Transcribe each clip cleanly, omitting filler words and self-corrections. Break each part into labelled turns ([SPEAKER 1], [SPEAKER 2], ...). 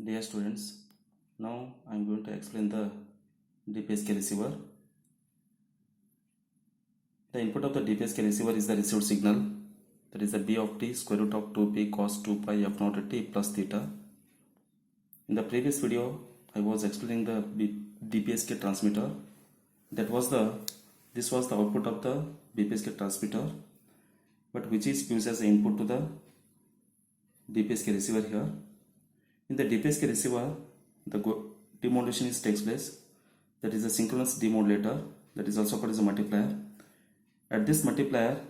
[SPEAKER 1] Dear students, now I am going to explain the DPSK receiver. The input of the DPSK receiver is the received signal, that is the B of t square root of 2p cos 2 pi f naught t plus theta. In the previous video, I was explaining the DPSK transmitter. This was the output of the DPSK transmitter, but which is used as the input to the DPSK receiver here. In the DPSK receiver, the demodulation takes place. That is a synchronous demodulator, that is also called as a multiplier. At this multiplier,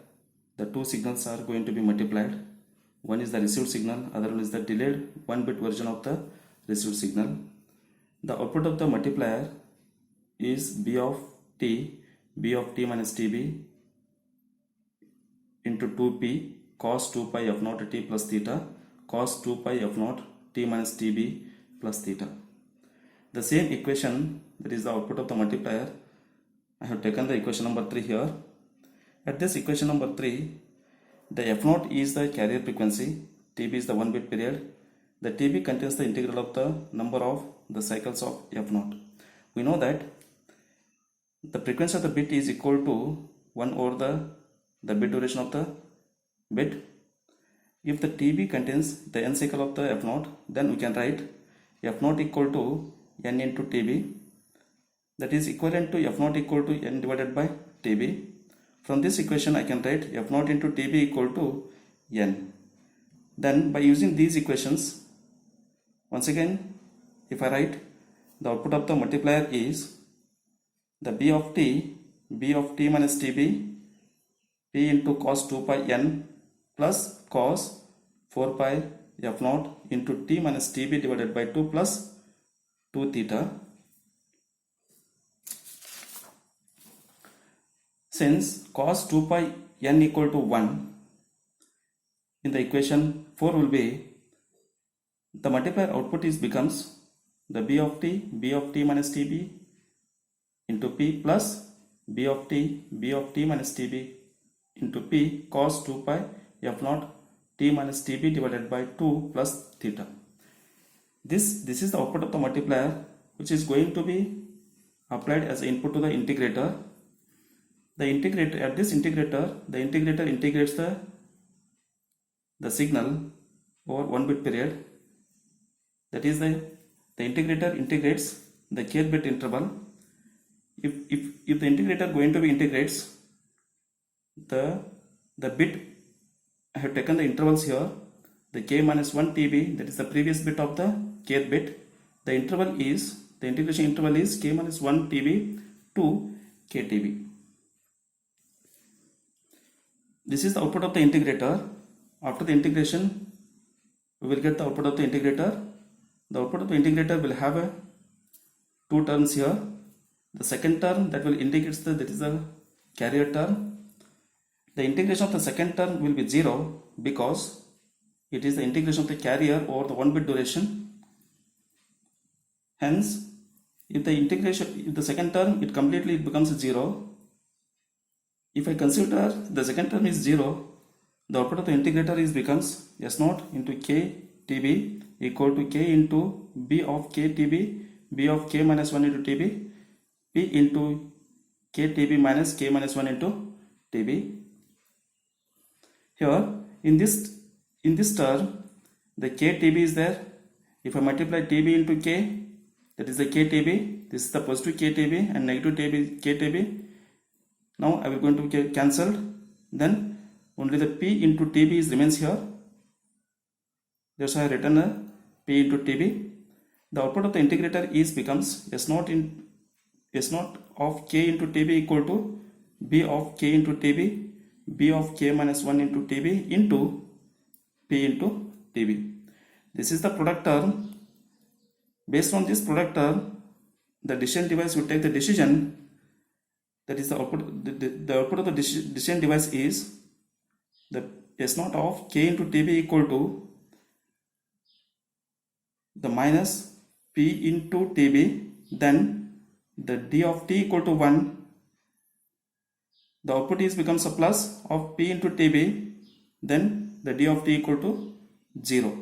[SPEAKER 1] the two signals are going to be multiplied. One is the received signal, other one is the delayed 1-bit version of the received signal. The output of the multiplier is B of t minus tb into 2p cos 2 pi f naught t plus theta cos 2 pi f naught t minus tb plus theta. The same equation, that is the output of the multiplier, I have taken the equation number 3 here. At this equation number 3, the f0 is the carrier frequency, tb is the 1-bit period. The tb contains the integral of the number of the cycles of f0. We know that the frequency of the bit is equal to 1 over the bit duration of the bit. If the tb contains the n cycle of the f0, then we can write f0 equal to n into tb, that is equivalent to f0 equal to n divided by tb. From this equation I can write f0 into tb equal to n. Then by using these equations, once again if I write, the output of the multiplier is the b of t minus tb, p into cos 2 pi n plus cos 4 pi f0 into t minus tb divided by 2 plus 2 theta. Since cos 2 pi n equal to 1, in the equation 4 will be, the multiplier output becomes the b of t minus tb into p plus b of t minus tb into p cos 2 pi f0 t minus tb divided by 2 plus theta. This is the output of the multiplier, which is going to be applied as input to the integrator. At this integrator, the integrator integrates the signal over 1-bit period. That is the integrator integrates the kth bit interval. If the integrator going to be integrates the bit, I have taken the intervals here, the k minus 1 tb, that is the previous bit of the kth bit. The integration interval is k minus 1 tb to ktb. This is the output of the integrator. After the integration, we will get the output of the integrator. The output of the integrator will have two terms here. The second term that will indicate that is the carrier term. The integration of the second term will be 0 because it is the integration of the carrier over the 1-bit duration. Hence, if the second term it completely becomes 0. If I consider the second term is 0, the output of the integrator becomes S0 into k tb equal to k into b of k tb, b of k minus 1 into tb, p into k tb minus k minus 1 into tb. Here in this term, the k tb is there. If I multiply tb into k, that is the k tb, this is the positive k tb and negative k tb. Now I will going to get cancelled. Then only the p into tb remains here. That's why I written a p into tb. The output of the integrator becomes S0 of k into tb equal to b of k into tb, b of k minus 1 into tb into p into tb. This is the product term. Based on this product term, the decision device will take the decision. That is the output. The output of the decision device is the S0 of k into tb equal to the minus p into tb, then the d of t equal to 1. The output becomes a plus of p into tb, then the d of t equal to 0.